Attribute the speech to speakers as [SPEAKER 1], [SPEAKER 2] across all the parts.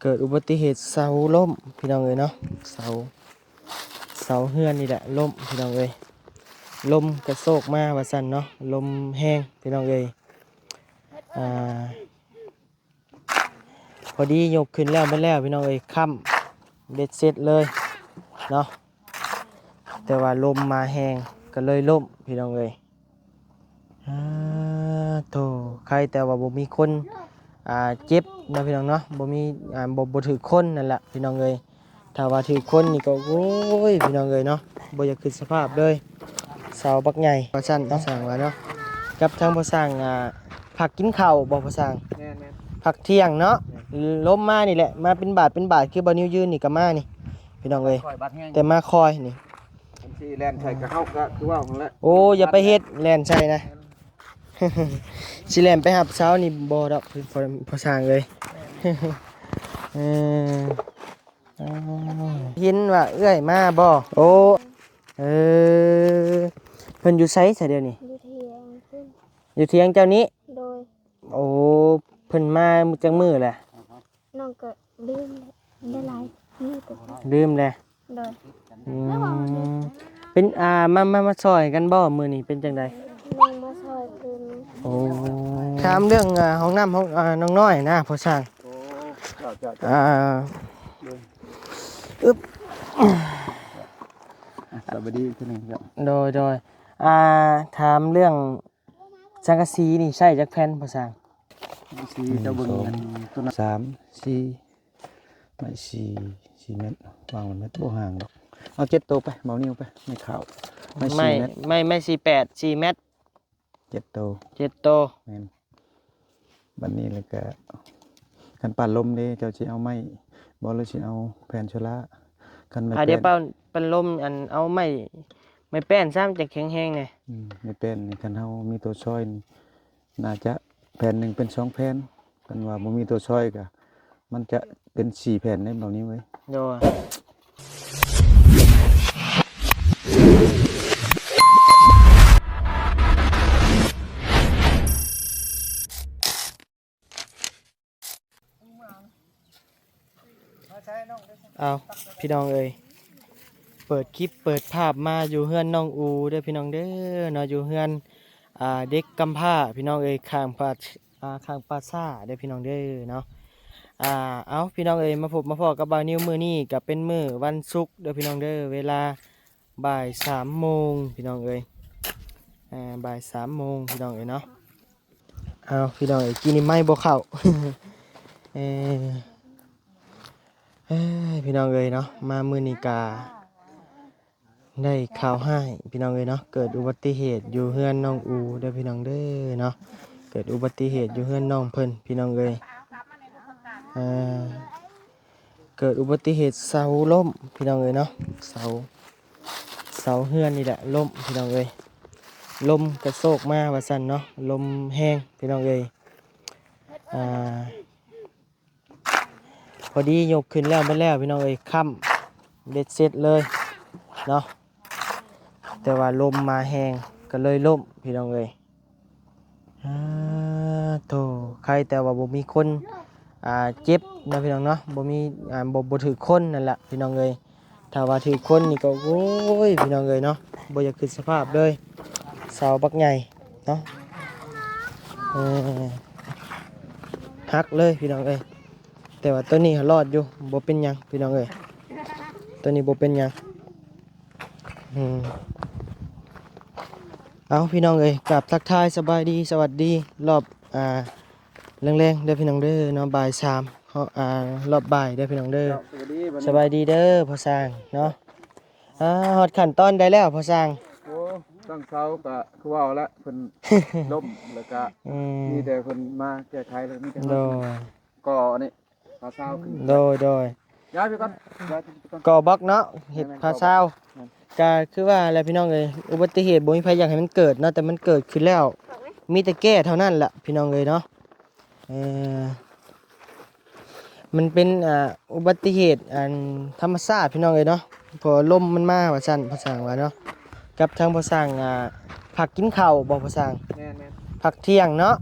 [SPEAKER 1] เกิดอุบัติเหตุเสาล่มพี่น้องเอ้ยเนาะเสาเฮือนนี่แหละล่มพี่น้องเอ้ยลมกระโชกมาว่าซั่นเนาะลมแห้งพี่น้องเอ้ยอ่าพอดียกขึ้นแล้วไม่แล้วพี่น้องเอ้ยค่ำเบ็ดเสร็จเลยเนาะแต่ว่าลมมาแห้งก็เลยล่มพี่น้องเอ้ยโธ่ใครแต่ว่าบ่มีคนเจ็บนะพี่น้องเนาะบ่มีบ่ถือคนนั่นแหละพี่น้องเอ้ยถ้าว่าถือคนนี่ก็โอ้ยพี่น้องเอ้ยเนาะบ่อยากขึ้นสภาพเลยเสาบักใหญ่พอสั่นต้องสั่งว่าเนาะกับทางพอสั่งผักกินข้าวบ่พอสั่งผักเที่ยงเนาะล้มมานี่แหละมาเป็นบาทคือบ่นิ้วยืนนี่ก็มานี่พี่น้องเอ้ยแต่มาคอยนี่
[SPEAKER 2] ที่แลนใส่กับเขาก็คือว่าของละ
[SPEAKER 1] โอ้อย่าไปเฮ็ดแล่นใส่นะ สิแล่นไปหับเช้านี่บ่ดอกพอสั่งเลย เออเห็นว่าเอื้อยมาบ่โอ้เออเพิ่นอยู่ไสซะเดี๋ยวนี้อยู่เถียงเจ้านี้
[SPEAKER 3] โดย
[SPEAKER 1] โอ้เพิ่นมาจังมื้อแหละ
[SPEAKER 3] น้องก็ลืมได้หลายมื้อก็
[SPEAKER 1] ลืมแล้ว
[SPEAKER 3] โดย
[SPEAKER 1] เป็นมาซอยกันบ่มื้อนี้เป็นจังได๋
[SPEAKER 3] น้องมาซอยคืน
[SPEAKER 1] โอ้ถามเรื่องห้องน้ำห้องน้องน้อยนะพ่อช่าง
[SPEAKER 2] โอ้จ้า
[SPEAKER 1] อึ๊บ
[SPEAKER 2] สวัสดีทุกท่านครับ
[SPEAKER 1] โดยถามเรื่องสังกะสีนี่ใช่จักแผ่นพ่อช่าง
[SPEAKER 2] สีเจ้าเบิ่งต้น3 4ไม่4เมตรวางมันเม็ดบ่ห่างดอกเอา7โตไปเบานิ้วไปไม่เข้า
[SPEAKER 1] ไม่48 4เมตร
[SPEAKER 2] 7โต
[SPEAKER 1] 7โต
[SPEAKER 2] แม่นบัดนี้แล้วก็คันปั่นลมเด้เจ้าสิเอาไม้บ่เลยสิเอาแผ่นโซล่าคันไม่
[SPEAKER 1] เดี๋ยวปั้นลมเอาไม่แป้นซ้ำจะแข็งแรงไง
[SPEAKER 2] ไม่เป็นคันเฮามีตัวช่อยน่าจะแผ่นนึงเป็น2แผ่นกันว่าบ่มีตัวช่อยก็มันจะเป็น4แผ่นได้แบบนี้เว้ย
[SPEAKER 1] โดยเอาพี่น้องเอ้ยเปิดคลิปเปิดภาพมาอยู่เฮือนน้องอูเด้อพี่น้องเด้อเนาะอยู่เฮือนเด็กกำพร้าพี่น้องเอ้ยข้างปราสาทเด้อพี่น้องเด้อเนาะเอาพี่น้องเอ้ยมาพบมาพอกับบ่าวนิวมื้อนี้ก็เป็นมื้อวันศุกร์เด้อพี่น้องเด้อเวลาบ่าย3โมงพี่น้องเอ้ยบ่าย3โมงพี่น้องเอ้ยเนาะเอาพี่น้องเอ้ยกินนี่ไม่บ่เข้า พี่น้องเอ้ยเนาะมามื้อนี้กาได้ข่าวให้พี่น้องเอ้ยเนาะเกิดอุบัติเหตุอยู่เฮือนน้องอูเด้อพี่น้องเด้อเนาะเกิดอุบัติเหตุอยู่เฮือนน้องเพิ่นพี่น้องเอ้ยเกิดอุบัติเหตุเสาล่มพี่น้องเอ้ยเนาะเสาเฮือนนี่แหละล่มพี่น้องเอ้ยลมกระโชกมาว่าซั่นเนาะลมแห้งพี่น้องเอ้ยพอดียกขึ้นแล้วไม่แล้วพี่น้องเอ้ยค่ำเบ็ดเสร็จเลยเนาะแต่ว่าลมมาแห้งก็เลยล่มพี่น้องเอ้ยโธ่ใครแต่ว่าบ่มีคนเจ็บนะพี่น้องเนาะบ่มีบ่ถือคนนั่นแหละพี่น้องเอ้ยถ้าว่าถือคนนี่ก็โอ้ยพี่น้องเอ้ยเนาะบ่อยากขึ้นสภาพเลยเสาบักใหญ่เนาะหักเลยพี่น้องเอ้ยแต่ว่าตัวนี้รอดอยู่บ่เป็นหยังพี่น้องเอ้ยตัวนี้บ่เป็นหยังเอาพี่น้องเอ้ยกราบทักทายสบายดีสวัสดีรอบแรงๆเด้อพี่น้องเด้อเนาะบ่าย3เฮารอบบ่ายเด้อพี่น้องเด้อสบายดีเด้อพ่อสร้างเนาะฮอดขั้นตอนได้แล้วพ่อสร้าง
[SPEAKER 2] โอ้ตั้งเสาก็คือว่าละเพิ่นล้มแล้วก็มีแต่เพิ่นมาแก้ไขแล้วมีแต่ก็นี่พาเสาขึ้น
[SPEAKER 1] โดย
[SPEAKER 2] ย้ายไปก่อน
[SPEAKER 1] ก่อบล็อกเนาะเฮ็ดพาเสาก็คือว่าอะไรพี่น้องเอ้ยอุบัติเหตุบ่มีใครอยากให้มันเกิดเนาะแต่มันเกิดขึ้นแล้วมีแต่แก้เท่านั้นแหละพี่น้องเอ้ยเนาะมันเป็นอุบัติเหตุธรรมชาติพี่น้องเอ้ยเนาะพอลมมันมาว่าซั่นพ่อสร้างว่าเนาะกับทางพ่อสร้างผักกินข้าวบ่พ่อสร้างผักเที่ยงเนาะ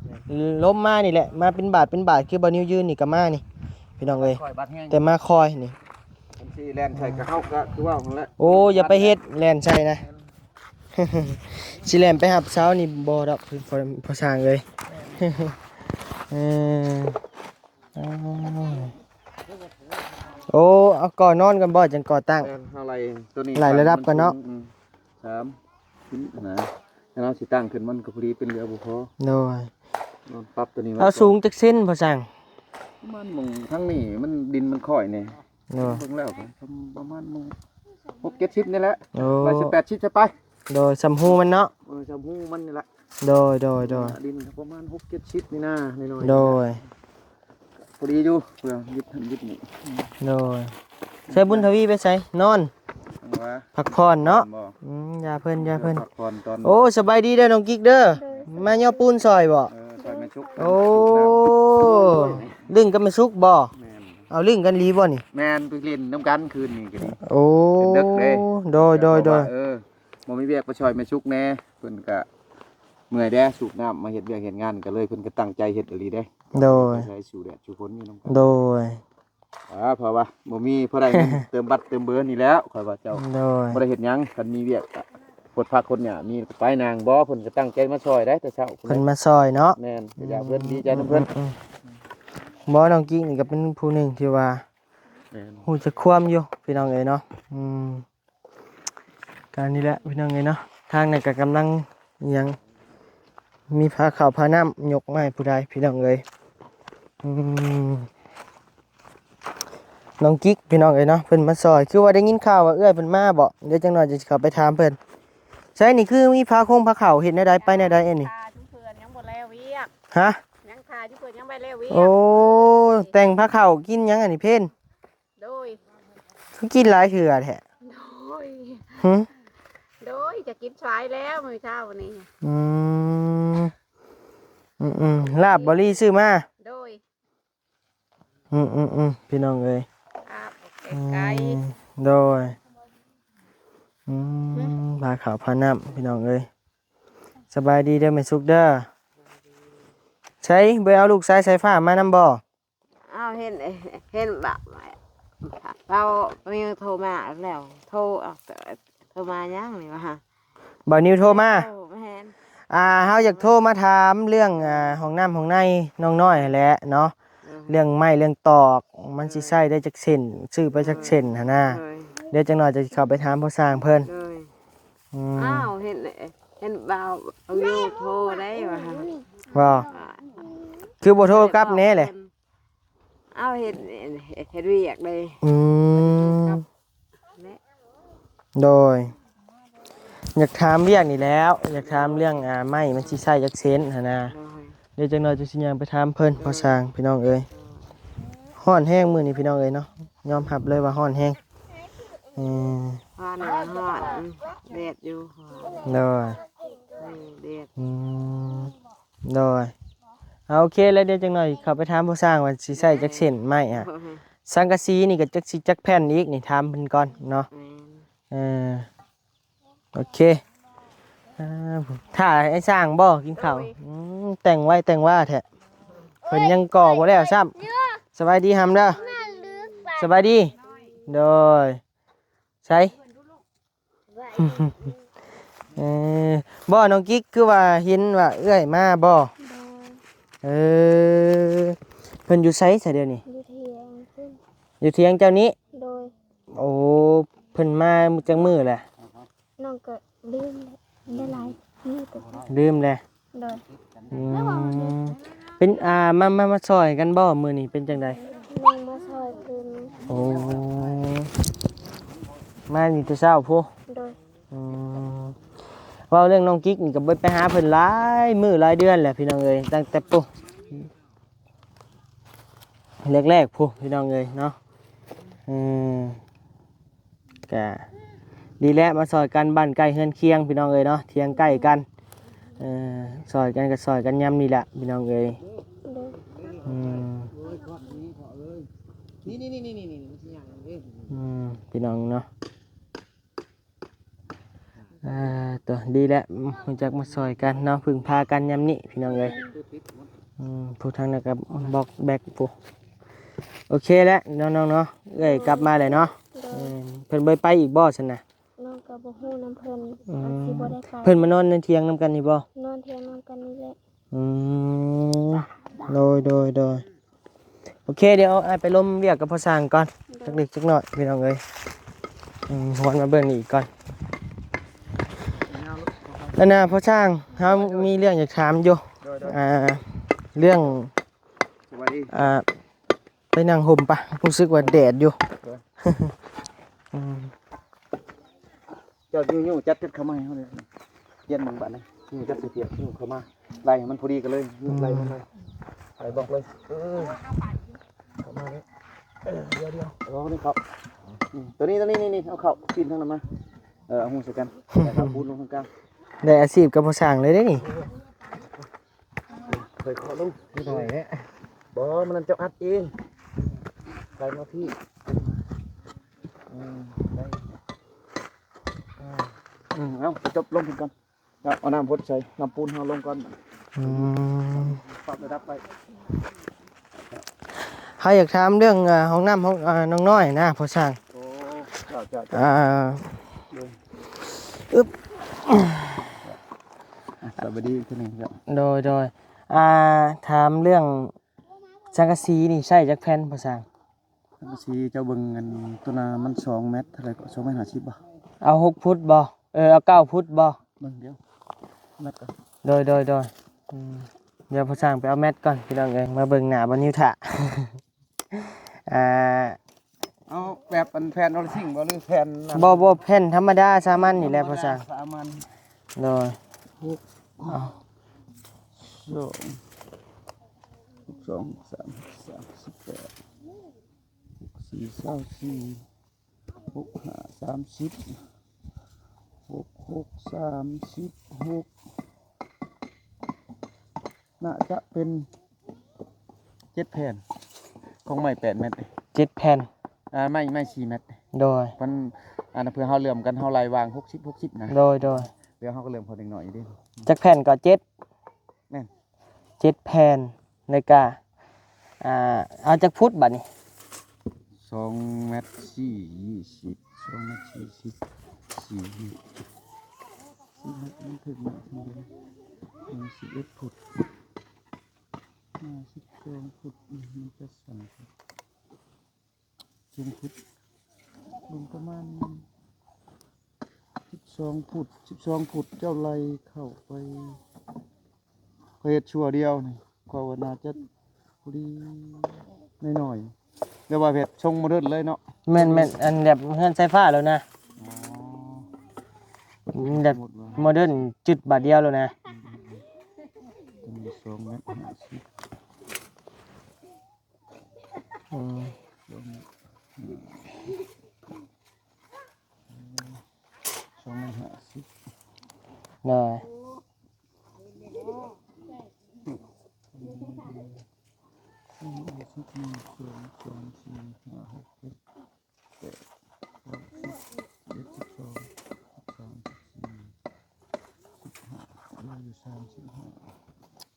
[SPEAKER 1] ลมมานี่แหละมาเป็นบาทคือบ่นิ้วยืนนี่ก็มานี่พ พี่น้องเอ้ย
[SPEAKER 2] คอยบัดแห้ง
[SPEAKER 1] แต่มาคอยนี่
[SPEAKER 2] ผมสิแล่นใส่กระเข้าก็คือว่าของละ
[SPEAKER 1] โอ้อย่าไปเฮ็ดแล่นใส่นะ สิแล่นไปหับเช้านี่บ่ดอกพอสร้างเลย เออเอาโอ้เอาก่อนนอนกันบ่จังก่อตั้ง
[SPEAKER 2] เท่าไรตัวนี้
[SPEAKER 1] ไล่ระดับกันเนาะ
[SPEAKER 2] สามขึ้นนะแล้วเราสิตั้งขึ้นมันก็พอดีเป็นเรือบ่พอ
[SPEAKER 1] โดย
[SPEAKER 2] นอนปรับตัวนี้
[SPEAKER 1] เอาสูงจักเส้นพอสร้าง
[SPEAKER 2] มันมงทั้งนี้มันดินมันค่อยนี่
[SPEAKER 1] โดย
[SPEAKER 2] เบิ่งแล้วก็ประมาณมง6-7ชิดนี่แหละ
[SPEAKER 1] โอ้
[SPEAKER 2] ไป18ชิดจะไป
[SPEAKER 1] โดยสำฮูมันเนาะ
[SPEAKER 2] จำหูมันนี่แหละ
[SPEAKER 1] โดย
[SPEAKER 2] ดินประมาณ6-7ชิดนี่นะน้อยๆ
[SPEAKER 1] โดย
[SPEAKER 2] พอดีอยู่เพื่อยึดนี่
[SPEAKER 1] โดยใช้บุญทวีไปใส่นอน
[SPEAKER 2] ว่า
[SPEAKER 1] พักผ่อนเนาะ
[SPEAKER 2] บ่
[SPEAKER 1] อย่าเพิ่น
[SPEAKER 2] พักผ่อนตอน
[SPEAKER 1] โอ้สบายดีเด้อน้องกิ๊กเด้อมาย่อปูนซอยบ่
[SPEAKER 2] ใส่แม่ชุก
[SPEAKER 1] โอ้ลึงกันมาสุกบ่
[SPEAKER 2] แม่น
[SPEAKER 1] เอาลึงกันรีบ่นี่
[SPEAKER 2] แม่นไปเล่นน้ำกันคืนนี่ก็ดี
[SPEAKER 1] โอ้
[SPEAKER 2] เป็นดึกเด้
[SPEAKER 1] โดย
[SPEAKER 2] บ่มีเวียกไปช่วยแม่ชุกแน่เพิ่นก็เมื่อยแด้สูบน้ำมาเฮ็ดเวียกเฮ็ดงานก็เลยเพิ่นก็ตั้งใจเฮ็ดอีหลีเด้
[SPEAKER 1] โดย
[SPEAKER 2] ใช้สู่แดดสู่ฝนอยู่นำกัน
[SPEAKER 1] โดย
[SPEAKER 2] เพราะว่าบ่มีเพราะได้เงิน เติมบัตรเติมเบอร์นี่แล้วข่อยว่าเจ้า
[SPEAKER 1] โดย
[SPEAKER 2] บ่ได้เฮ็ดหยังคันมีเวียกก็กดพักคนหยามีไปนางบ่เพิ่นก็ตั้งใจมาช่วยได้แต่เช้า
[SPEAKER 1] เพิ่นมาซอยเนาะ
[SPEAKER 2] แม่นก็อยากเพิ่นดีใจนํเพิ่น
[SPEAKER 1] บ่น้องกิ๊กนี่ก็เป็นผู้หนึ่งที่ว่า
[SPEAKER 2] แม่น
[SPEAKER 1] ฮู้จักความอยู่พี่น้องเอ้ยเนาะการนี้แหละพี่น้องเอ้ยเนาะทางนั้นก็กำลังอิหยังมีพาข้าวพาน้ำยกมาให้ผู้ใดพี่น้องเอ้ยน้องกิ๊กพี่น้องเอ้ยเนาะเพิ่นมาซอยคือว่าได้ยินข่าวว่าเอื้อยเพิ่นมาบ่เดี๋ยวจังหน่อยจะเข้าไปถามเพิ่นใช่นี่คือมีพาคงพาข้าวเฮ็ดแนวใดไปแนวใดอันนี้
[SPEAKER 4] ทาทุกเพื่อนยังบ่แล้วเวียก
[SPEAKER 1] ฮะ
[SPEAKER 4] ยังทาทุกเพื่อนยังไม่แล้วเวียก
[SPEAKER 1] โอ้แต่งพาข้าวกินหยังอันนี้เพิ่น
[SPEAKER 4] โดย
[SPEAKER 1] คือกินหลายเทื่อแท้
[SPEAKER 4] โดย
[SPEAKER 1] หึ
[SPEAKER 4] โดยจะกินสายแล้วมื้อเช้านี้
[SPEAKER 1] อืมลาบบอรี่ซื้อมา
[SPEAKER 4] โดย
[SPEAKER 1] พี่น้องเอ้ย
[SPEAKER 4] ครับไก่
[SPEAKER 1] โดยพาขาวพาน้ำพี่น้องเอ้ยสบายดีเด้อแม่สุกเด้อใช้เบลเอาลูกสายฟ้ามานำบ่
[SPEAKER 4] อ้าวเห็นแบบเรามีโทรมาแล้วโทรมายังนี่วะฮะ
[SPEAKER 1] บ่นิวโทรมา
[SPEAKER 4] โอ้แม่น
[SPEAKER 1] เฮาอยากโทรมาถามเรื่องห้องน้ำห้องในน้องน้อยแหละเนาะเรื่องไม้เรื่องตอกมันสิใช้ได้จักเส้นซื้อไปจักเส้นหั่นน่ะ
[SPEAKER 4] เลย
[SPEAKER 1] เดี๋ยวจังหน่อยจะเข้าไปถามผู้สร้างเพิ่น
[SPEAKER 4] เลย
[SPEAKER 1] อืม
[SPEAKER 4] อ้าวเห็นบ่าวเอาอยู่โทรได้วะฮะ
[SPEAKER 1] บ่คือบ่โทรกลับแน่เลย
[SPEAKER 4] อ้าวเห็นเวียกเลย
[SPEAKER 1] อืม
[SPEAKER 4] เนี่ย
[SPEAKER 1] โดย อยากถามเรื่องนี่แล้ว อยากถามเรื่องไม้มันสิใช้จักเซนหั่นน่ะ
[SPEAKER 4] เลย
[SPEAKER 1] เดี๋ยวจังหน่อยจะสิย่างไปถามเพิ่นผู้สร้างพี่น้องเอ้ยฮ้อนแห้งมื้อนี้พี่น้องเอ้ยเนาะยอมรับเลยว่าฮ้อนแห้งอืม
[SPEAKER 4] ฮอนเด็ดอยู่
[SPEAKER 1] โดย
[SPEAKER 4] เด็ด
[SPEAKER 1] อืมโดยเอาโอเคแล้วเดี๋ยวจังหน่อยเข้าไปถามผู้สร้างว่าสิใช้จักเส้นไม้สังกะสีนี่ก็จักสิจักแผ่นอีกนี่ถามเพิ่นก่อนเนาะเออโอเคถ้าไอ้สร้างบ่กินข้าวแต่งไว้แต่งว่าแท้เพิ่นยังก่อบ่แล้วซ้ำสบายดีหำเด้อสบายดีโดยใช่ บ่น้องกิ๊กคือว่าเห็นว่าเอื้อยมาบ่
[SPEAKER 3] โดย
[SPEAKER 1] เออเพิ่นอยู่ไสซะเดี๋ยวนี้
[SPEAKER 3] อยู่เทียงขึ้น
[SPEAKER 1] อยู่เถียงเจ้านี้
[SPEAKER 3] โดย
[SPEAKER 1] โอ้เพิ่นมาจังมื้อแหละ
[SPEAKER 3] น้องก็ลืมได้หลายนี่แต่
[SPEAKER 1] ลืมแหละ
[SPEAKER 3] โดย
[SPEAKER 1] อืมเป็นมาซอยกันบ่มื้อนี้เป็นจังได
[SPEAKER 3] น้องมาซอยคืน
[SPEAKER 1] โอ้มานี่แต่เช้าพุ
[SPEAKER 3] โดย
[SPEAKER 1] อืมเว้าเรื่องน้องกิ๊กนี่ก็บ่ไปหาเพิ่นหลายมื้อหลายเดือนแหละพี่น้องเอ้ยตั้งแต่ปุ๊แรกๆพุพี่น้องเอ้ยเนาะก็ดีแล้วมาซอยกันบ้านใกล้เฮือนเคียงพี่น้องเอ้ยเนาะเถียงใกล้กันซอยกันก็ซอยกันยามนี่แหละพี่น้องเอ้ย
[SPEAKER 3] โดย
[SPEAKER 1] อืม
[SPEAKER 4] นี่
[SPEAKER 1] พี่น้องเนาะตัวดีแล้วรู้จักมาซอยกันเนาะพึ่งพากันยามนี้พี่น้องเอ้ยผู้ทางนั้นก็บอกแบกผู้ โอเคแล้วน้องๆเนาะเอ้ยกลับมาเลยเนาะ
[SPEAKER 3] โดย
[SPEAKER 1] เพิ่นบ่ไปอีกบ่ซั่นน่ะ
[SPEAKER 3] น้องก็บ่ฮู้น้ำเพิ่นอาจสิบ่ได้ไป
[SPEAKER 1] เพิ่นมานอนในเถียงนํกันนี่บ่
[SPEAKER 3] นอนเที่ยงนอนกันนี่แหละ
[SPEAKER 1] อืมโดยโอเคเดี๋ยวอ้ายไปล้มเวียกกับพ่อสร้างก่อนจักเล็กจักน้อยพี่น้องเอ้ยวันมาเบิ่งนี่อีกก่อนแล้วนะพ่อสร้างเฮามีเรื่องอยากถามอยู่เรื่อง
[SPEAKER 2] สวัสดี
[SPEAKER 1] ไปนั่งห่มปะรู้สึกว่าแดดอยู่
[SPEAKER 2] เจ้าอยู่จัดเก็บเข้ามาให้เฮาเลยเย็นมึงบัดนี้อยู่จัดสิเปียกอยู่เข้ามาไล่ให้มันพอดีกันเลยไล่มันเลยไล่บอกเลยเข้ามาเลยเดี๋ยวเอานี่ครับตัวนี้นี่เอาเข้าปีนทางนั้นมาเอาหูใส่กันแล้วเอาปูนลงตรงกลาง
[SPEAKER 1] ได้อาชีพกับพ่อสร้างเลยได้นี่
[SPEAKER 2] เคยขอลงนิดหน่อยแหละบ่มันนั่นเจ้าอัดเองใส่มาพี่ได้เอาจบลงถึงก่อนเอาน้ำพดใส่น้ำปูนเอาลงก่อนปรับระดับไป
[SPEAKER 1] เขาอยากถามเรื่องห้องน้ำห้องน้องน้อยนะพ่อสร้าง
[SPEAKER 2] โอ้เจ้า
[SPEAKER 1] อึ๊บ
[SPEAKER 2] สวัสดีท่านหนึ่งครับ
[SPEAKER 1] โดยถามเรื่องสังกะสีนี่ใช่จักแผ่นพ่อสร้าง
[SPEAKER 2] ท่านสีเจ้าเบิ่งเงินตัวนามัน2 เมตรเท่าไหร่ก็2 เมตร50บ่
[SPEAKER 1] เอา6 ฟุตบ่เอา9 ฟุตบ่
[SPEAKER 2] เบิ่งเดียวเมตรก่อน
[SPEAKER 1] โดยเดี๋ยวพ่อสร้างไปเอาแมทก่อนพี่น้องเอ้ยมาเบิ่งหน้าบ่นิวถะ
[SPEAKER 2] เอาแบบเป็นแผ่นออริจินบ่หรือแผ่น
[SPEAKER 1] บ่แผ่นธรรมดาสามัญนี่แหละพ่อสร้าง
[SPEAKER 2] สามัญ
[SPEAKER 1] โดย
[SPEAKER 2] น่าจะเป็น7 แผ่นของไม้8 เมตร
[SPEAKER 1] 7 แผ่น
[SPEAKER 2] ไม่4 เมตร
[SPEAKER 1] โดย
[SPEAKER 2] มันเพื่อเฮาเหลื่อมกันเฮาไล่วาง60นะ
[SPEAKER 1] โดย
[SPEAKER 2] เดี๋ยวเฮาก็เหลื่อมพอเด็กหน่อยดิ
[SPEAKER 1] จักแผ่นก็7
[SPEAKER 2] แม่น
[SPEAKER 1] 7 แผ่นในกาเอาจักฟุตบัดนี้
[SPEAKER 2] 2 เมตร 40 2 เมตร 40 4 เมตรมันถึงมาทีเดียว11 ฟุต52 ฟุตมันจะสั่น10 ฟุตลงประมาณ12 ฟุตเจ้าไล่เข้าไปเฮ็ดชั่วเดียวนี่ก็ว่าน่าจะพอดีน้อยๆเรียกว่าเฮ็ดชงโมเดิร์นเลยเนาะ
[SPEAKER 1] แม่นอันแบบเฮือนไฟฟ้าแล้วนะ แบบโมเดิร์นจุดบาทเดียวแล้วนะ
[SPEAKER 2] 2 เมตร 50 2 เมตร 50
[SPEAKER 1] เลย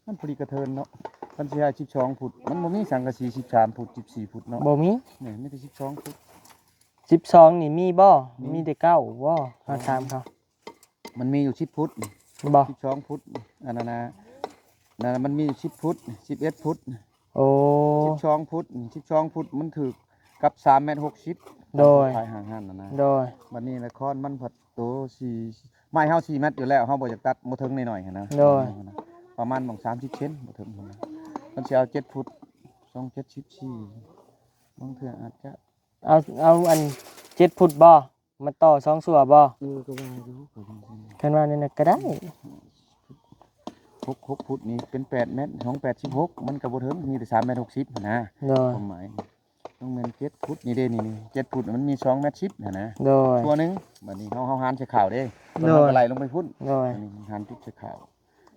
[SPEAKER 2] มันพอดีกระเทินเนาะมันสิให้12 ฟุตมันบ่มีสังกะสี13 ฟุต14 ฟุตเนาะ
[SPEAKER 1] บ่มี
[SPEAKER 2] นี่มีแต่12 ฟุต
[SPEAKER 1] 12นี่มีบ่มีแต่9บ่เฮาถามเขา
[SPEAKER 2] มันมีอยู่10 ฟุต
[SPEAKER 1] บ่
[SPEAKER 2] 12 ฟุตอันนั้นนะนั่นมันมี10 ฟุต11 ฟุต
[SPEAKER 1] โอ้
[SPEAKER 2] 12 ฟุต12 ฟุตมันถือกับ3 เมตร 60
[SPEAKER 1] โดย
[SPEAKER 2] ขายห่างๆนะ
[SPEAKER 1] โดย
[SPEAKER 2] บัดนี้ละครมันผัดโต4ไม้เฮา4 เมตรอยู่แล้วเฮาบ่อยากตัดบ่ถึงหน่อยๆนะ
[SPEAKER 1] โดย
[SPEAKER 2] ประมาณ30 เซนบ่ถึงนะมันสิเอา7 ฟุต274บางเทื่ออาจจะ
[SPEAKER 1] เอาอัน7 ฟุตบ่มาต่อ2ส่วนบ่
[SPEAKER 2] ก็ว่าอยู่
[SPEAKER 1] คันว่านี่น่ะก็ได้
[SPEAKER 2] 6 ฟุตนี่เป็น8 เมตร286มันก็บ่ถึงมีแต่3 เมตร 60นะ
[SPEAKER 1] โดย
[SPEAKER 2] ความหมายต้องเป็น7 ฟุตนี่เด้นี่7 ฟุตมันมี2 เมตร 10นะ
[SPEAKER 1] โดย
[SPEAKER 2] ตัวหนึงบัดนี้เฮาหารใส่ข่าวเด้
[SPEAKER 1] โดย
[SPEAKER 2] มันก็ไหลลงไปพุ่น
[SPEAKER 1] โดย
[SPEAKER 2] อันนี้หารจุดใส่ข่าว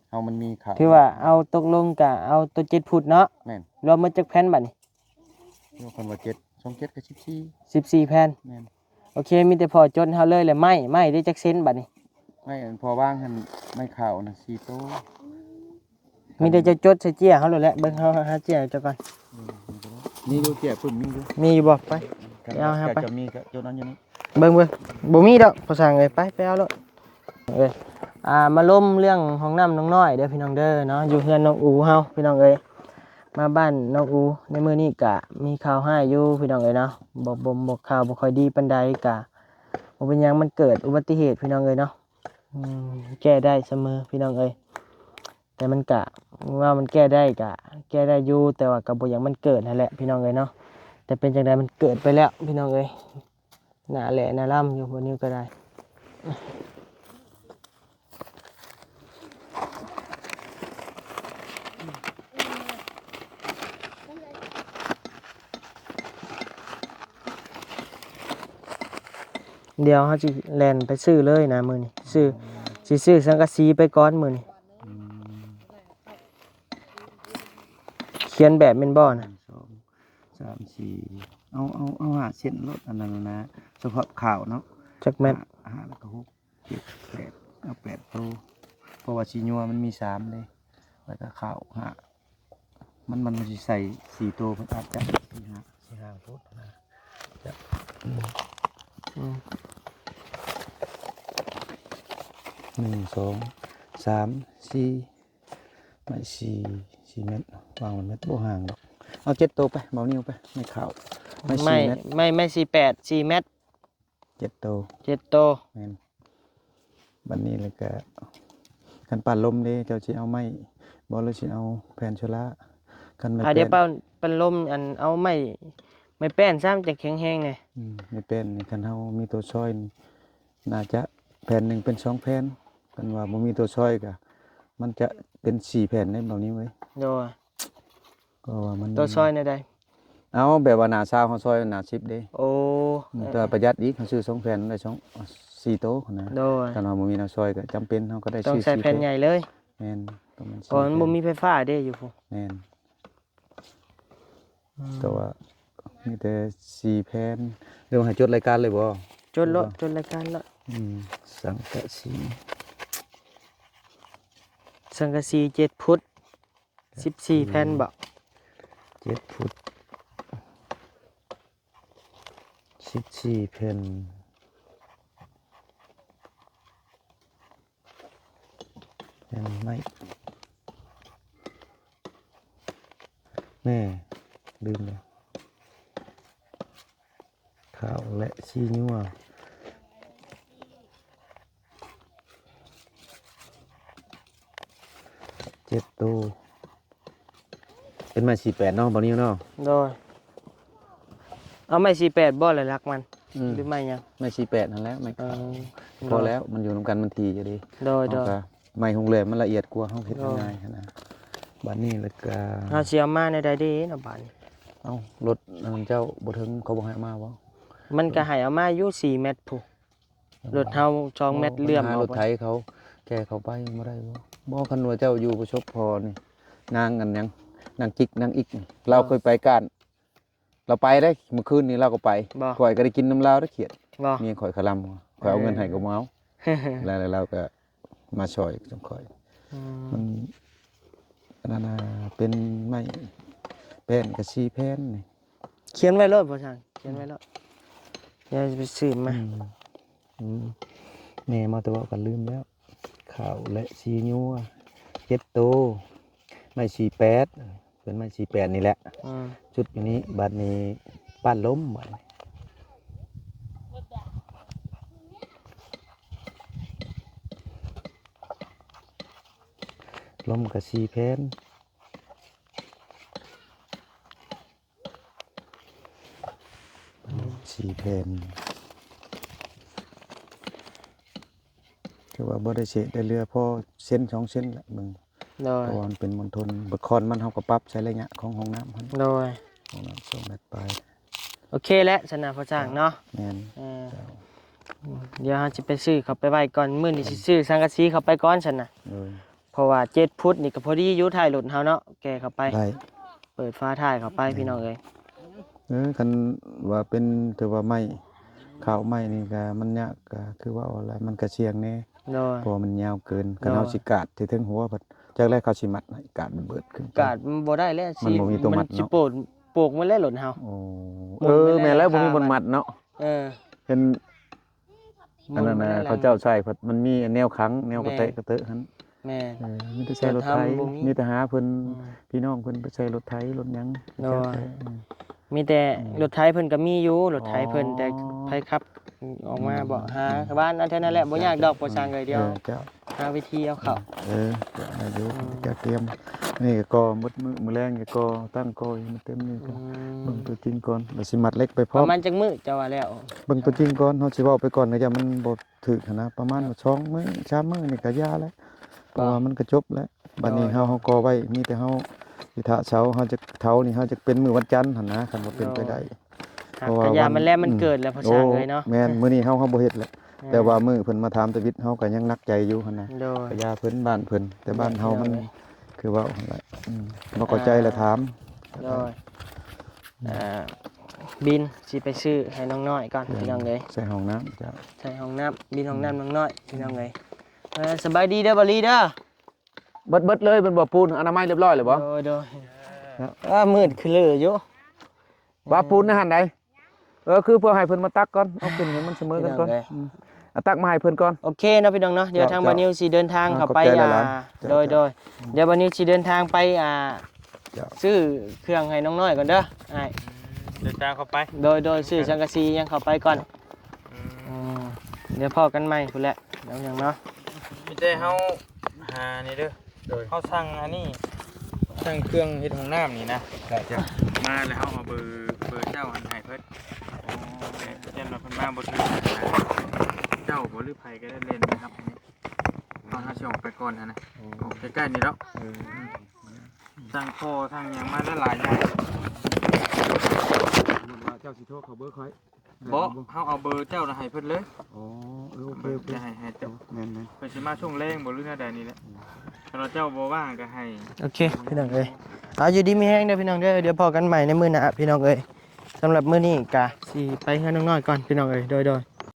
[SPEAKER 2] เฮามันมีข่าว
[SPEAKER 1] ที่ว่าเอาตกลงกะเอาตัว7 ฟุตเนาะ
[SPEAKER 2] แม่น
[SPEAKER 1] รวมหมดจักแผ่นบัดนี้
[SPEAKER 2] เดี๋ยวคนว่า7 27กับ14
[SPEAKER 1] 14 แผ่น
[SPEAKER 2] แม่น
[SPEAKER 1] โอเคมีแต่พอจนเฮาเลยแหละไม่ได้จักเซนบัดนี้
[SPEAKER 2] ไม่พอว่างหั่นไม่ข่าวน่ะ4โต
[SPEAKER 1] มีแต่จะจดใส่เจี้ยเฮาเลยแหละเบิ่งเฮาหาเจี้ยเจ้าก่อน
[SPEAKER 2] มันก็ได้ มีอยู่แก่ปึ้มมีอยู่
[SPEAKER 1] มีอยู่บ่ไป เอาครับไป
[SPEAKER 2] จะมีก็เจ้านั้นอยู่นี่
[SPEAKER 1] เบิ่งบ่มีดอกพอสั่งเลยไปเอาเลยมาล้มเรื่องห้องน้ำน้องน้อยเด้อพี่น้องเด้อเนาะอยู่เฮือนน้องอูเฮาพี่น้องเอ้ยมาบ้านน้องอูในมื้อนี้กะมีข่าวให้อยู่พี่น้องเอ้ยเนาะบ่ข่าวบ่ค่อยดีปานใดกะบ่เป็นหยังมันเกิดอุบัติเหตุพี่น้องเอ้ยเนาะแก้ได้เสมอพี่น้องเอ้ยแต่มันกะว่ามันแก้ได้กะแก้ได้อยู่แต่ว่าก็บ่อยากมันเกิดนั่นแหละพี่น้องเอ้ยเนาะแต่เป็นจังไดมันเกิดไปแล้วพี่น้องเอ้ยหน้าแหละหน้าล่ำอยู่บนนี้ก็ได้เดี๋ยวเขาจะแลนไปซื้อเลยนะมือนี่ซื้อสังกะสีไปก้อนมือนี่เขียนแบบเป็นบ่อนะ
[SPEAKER 2] 1 2 3 4เอาหาเส้นรถอันนั้นนะเฉพาะข่าวเนาะ
[SPEAKER 1] จักแมท
[SPEAKER 2] 5แล้วก็6 7 8เอา8ตัวเพราะว่าชีญัวมันมี3เลยแล้วก็ข่าว5มันสิใส่4ตัวเพิ่นอาจจะ4 5พุทนะจะ1 2 3 4ไม่4เม็ดวางมันเม็ดบ่ห่างดอกเอา7ตัวไปเบานิ้วไปไม่ข่าวไม่4เม็ด
[SPEAKER 1] ไม่48 4 เมตร
[SPEAKER 2] 7ตัว
[SPEAKER 1] 7โตว
[SPEAKER 2] แม่นบัดนี้แล้วก็คันปั่นลมเด้เจ้าสิเอาไม้บ่หรือสิเอาแผ่นโซล่าคันไม่
[SPEAKER 1] เดี๋ยว
[SPEAKER 2] แป้น
[SPEAKER 1] เป็นลมอันเอาไม่แป้นซ้ำจะแข็งแห้งไง
[SPEAKER 2] ไม่แป้นนี่คันเฮามีตัวช่อยนี่น่าจะแผ่นหนึงเป็น2แผ่นกันว่าบ่มีตัวช่อยก็มันจะเป็น4แผ่นได้แบบนี้เว้ย
[SPEAKER 1] โดย
[SPEAKER 2] ก็ว่ามัน
[SPEAKER 1] ตัวซอยในใด
[SPEAKER 2] เอาแบบว่าหน้า20เฮาซอยหน้า10เด้
[SPEAKER 1] โอ้
[SPEAKER 2] แต่ประหยัดอีกเฮาซื้อ2แผ่นได้4โต๊ะนะ
[SPEAKER 1] โดย
[SPEAKER 2] คันว่าบ่มีแนวซอยก็จำเป็นเฮาก็ได้
[SPEAKER 1] ต้อง
[SPEAKER 2] ซื้อ
[SPEAKER 1] ใส่แผ่นใหญ่เลย
[SPEAKER 2] แม่นต้องมัน
[SPEAKER 1] เพราะมันบ่มีไฟฟ้าเด้อยู่พุ่น
[SPEAKER 2] แม่น แต่ว่ามีแต่4แผ่นเดี๋ยวให้จดรายการเลยบ่
[SPEAKER 1] จดรายการละ
[SPEAKER 2] สังกะสี
[SPEAKER 1] สังกะสี7ฟุต14 แผ่นบ่
[SPEAKER 2] 7 ฟุต14แผ่นแผ่นไม้แม่ลืมแล้วข้าวและชีนัว7ตัวเป็นไม้48เนาะบ่นี้เนาะ
[SPEAKER 1] โดยเอาไม่48บ่เลยรักมันหรือไม่ยัง
[SPEAKER 2] ไม้48นั่นแหละไม้
[SPEAKER 1] เอ
[SPEAKER 2] ขาว
[SPEAKER 1] อ
[SPEAKER 2] พอแล้วมันอยู่นำกันมันทีจะดี
[SPEAKER 1] โดย
[SPEAKER 2] เอาก็ไม้หงเหลยมันละเอียดกว่าเฮาเฮ็ดง่ายๆนะบัดนี้แล้วก็
[SPEAKER 1] เอาเสียมาในใดเด้นะบาดนี้
[SPEAKER 2] เอ้ารถอันนั้นเจ้าบ่ถึงเขาบ่ให้มาบ่
[SPEAKER 1] มันก็ให้เอามาอยู่4 เมตรพุ่นรถเฮา2 เมตรเลื่อม
[SPEAKER 2] หา
[SPEAKER 1] เอา
[SPEAKER 2] รถไถเขาแกเขาไปบ่ได้บ่คันว่าเจ้าอยู่ประชบพอนี่นางอันหยังนางจิกนางอีกนี่เราเคยไปก้านเราไปได้เมื่อคืนนี้เราก็ไปข่อยก็ได้กินน้ำลาวได้เขียด
[SPEAKER 1] บ่
[SPEAKER 2] เมียข่อยขะลำข่อยเอาเงินให้ก็บ่เอาแล้วเราก็มาช่วยจังข่อยมันอันนั้นน่ะเป็นไม้แป้นกับสีแผ่นนี่
[SPEAKER 1] เขียนไว้รถบ่ช่างเขียนไว้รถเดี๋ยวจะไปซื้อมา
[SPEAKER 2] แม่มาตัวกันลืมแล้วข้าวและชีนัว7ตัวไม้48เป็นไม้48นี่แหละ จุดอยู่นี้บัดนี้ปั้นล้มบัดนี้ล้มกับ4แผ่น4แผ่นคือว่าบ่ได้เสได้เรือพอเส้น2เส้นละมึง
[SPEAKER 1] โดย
[SPEAKER 2] เพราะว่ามันเป็นมณฑลบกคอนมันเฮาก็ปรับใช้ระยะของห้องน้ำมัน
[SPEAKER 1] โดย
[SPEAKER 2] ห้องน้ำ2เมตรไป
[SPEAKER 1] โอเคแล้วชนะพ่อช่างเนาะ
[SPEAKER 2] แม่น
[SPEAKER 1] เดี๋ยวเราจะไปซื้อเขาไปไว้ก่อนมื้อนี้สิซื้อสังกะสีเขาไปก่อนฉันน่ะ
[SPEAKER 2] เลย
[SPEAKER 1] เพราะว่า7 ฟุตนี่ก็พอดีอยู่ท้ายรถเฮาเนาะแกเข้าไป
[SPEAKER 2] ได้
[SPEAKER 1] เปิดฟ้าท้ายเข้าไปพี่น้องเอ้ย
[SPEAKER 2] คันว่าเป็นถือว่าไม้ข้าวไม้นี่ก็มันยากก็คือว่าอะไรมันก็เสี่ยงแน่
[SPEAKER 1] โดย
[SPEAKER 2] เพราะว่ามันยาวเกินคัน
[SPEAKER 1] เนาะ
[SPEAKER 2] เฮาสิกาดที่ถึงหัวบัดจากแรกเขาสิมัดให้กาดมันเบิดขึ้นไป
[SPEAKER 1] กาดมันบ่ได้แล้ว
[SPEAKER 2] มันบ่มีตัวมัด
[SPEAKER 1] สิ
[SPEAKER 2] เนาะ
[SPEAKER 1] โป ปลูกมันแล้วหล่นเฮา
[SPEAKER 2] โอ้
[SPEAKER 1] หมุนไปแล้ว
[SPEAKER 2] แม่แล้วบ่มี
[SPEAKER 1] ข้าง
[SPEAKER 2] บนมัดเนาะ
[SPEAKER 1] เออ
[SPEAKER 2] เห็นอันนั้นน่ะเขาเจ้าใช้มันมีแนวขังแนวกระเตะกระเตอะหั่น
[SPEAKER 1] แม่
[SPEAKER 2] มีแต่ใช้รถไถ
[SPEAKER 1] แต่ทำบ่มี
[SPEAKER 2] มีแต่หาเพิ่น
[SPEAKER 1] อืม
[SPEAKER 2] พี่น้องเพิ่นไปใช้รถไถรถหยัง
[SPEAKER 1] โดย มีแต่รถไถเพิ่นก็มีอยู่รถไถเพิ่นแต่ไผขับออกมาบ่หาบ้านอันเท่านั้นแหละบ่ยากดอกบ่สร้างเลยเดียว
[SPEAKER 2] เจ้า
[SPEAKER 1] หาวิธีเอาเข้า
[SPEAKER 2] จะอายุจะเตรียมนี่ก็มืดมือแรงก็ตั้งก็มันเต็มนี่ก็เบิ่งตัวจริงก่อนแล้วสิมัดเล็กไปพ
[SPEAKER 1] ป
[SPEAKER 2] ร้อม
[SPEAKER 1] ระมาณจักมื้อเจ้าว่าแล้ว
[SPEAKER 2] เบิ่งตัวจริงก่อนเฮาสิเว้าไปก่อนก็อย่ามันบ่ถึกหั้นนะประมาณ2มื้อ3มื้อนี่ก็ยาแล้วเพราะว่ามันก็จบแล้วบัดนี้เฮาก่อไว้มีแต่เฮาสิทะเช้าเฮาจะเฒ่านี่เฮาจะเป็นมื้อวันจันทร์หั่นนะคันว่าเป็นไปได้
[SPEAKER 1] ครับก็ยามันแล้วมันเกิดแล้วพอสร้างเลยเนาะ
[SPEAKER 2] แม่นมื้อนี้เฮาบ่เฮ็ดแล้วแต่ว่ามื้อเพิ่นมาถามตะวิทย์เฮาก็ยังนักใจอยู่หั่นนะ
[SPEAKER 1] โดย
[SPEAKER 2] ก็ยาเพิ่นบ้านเพิ่นแต่บ้านเฮามันคือว่าหั่นแหละบ่เข้าใจแล้วถาม
[SPEAKER 1] โดยบินสิไปซื้อให้น้องน้อยก่อนพี่น้องเอ้ย
[SPEAKER 2] ใส่ห้องน้ำจ้ะ
[SPEAKER 1] ใส่ห้องน้ำบินห้องน้ำน้องน้อยพี่น้องเอ้ยสบายดีเด้อบ่ลีเด้อ
[SPEAKER 2] เบิดเลยเป็นบ่ปูนอนามัยเรียบร้อยเลยบ่
[SPEAKER 1] โดยมืดคือเลยอยู่
[SPEAKER 2] ว่าปูนในหั่นใดคือเพื่อให้เพิ่นมาตักก่อนเอาขึ้นให้มันเสมอกันก่อนเอาตักมาให้เพิ่นก่อน
[SPEAKER 1] โอเคเนาะพี่น้องเนาะเดี๋ยวทางบานิวสิเดินทางเข้าไป
[SPEAKER 2] ขอบใจหลายๆ
[SPEAKER 1] โดยเดี๋ยวบานิวสิเดินทางไป
[SPEAKER 2] จ้ะ
[SPEAKER 1] ซื้อเครื่องให้น้องน้อยก่อนเด้ออ้าย
[SPEAKER 5] เดินทางเข้าไป
[SPEAKER 1] โดยซื้อสังกะสียังเข้าไปก่อนเดี๋ยวพอกันใหม่พุ่นแหละเดี๋ยวอย่างเนาะ
[SPEAKER 5] มีแต่เฮาหานี่เด้อเฮาสั่งอันนี้สั่งเครื่องเฮ็ดห้องน้ำนี่นะจ้ะมาแล้วเฮาเอาเบอร์เจ้าอันให้เพิ่นแต่เจ้าเราเพิ่นมาบ่ถึงเจ้าบ่หรือไผก็ได้เล่นนะครับตอนเฮาสิออกไปก่อนหั่นนะออกใกล้ๆนี่แล้วสั่งโคสั่งหยังมาหลายๆอย่าง
[SPEAKER 2] เจ้าสิโทรเขาเบอร์ค่อย
[SPEAKER 5] บ่เฮาเอาเบอร์เจ้าน่ะให้เพิ่นเลย
[SPEAKER 2] อ๋อโอเค
[SPEAKER 5] จะให้เจ้า
[SPEAKER 2] แม่น
[SPEAKER 5] เพิ่นสิมาช่วงแรงบ่หรือแนวใดนี่แหละถ้าเราเจ้าบ่ว่างก็ให้
[SPEAKER 1] โอเคพี่น้องเอ้ยเอาอยู่ดีมีแห้งเด้อพี่น้องเด้อเดี๋ยวพอกันใหม่ในมื้อหน้าพี่น้องเอ้ยสำหรับมื้อนี้กะสิไปให้น้องน้อยก่อนพี่น้องเอ้ยโดย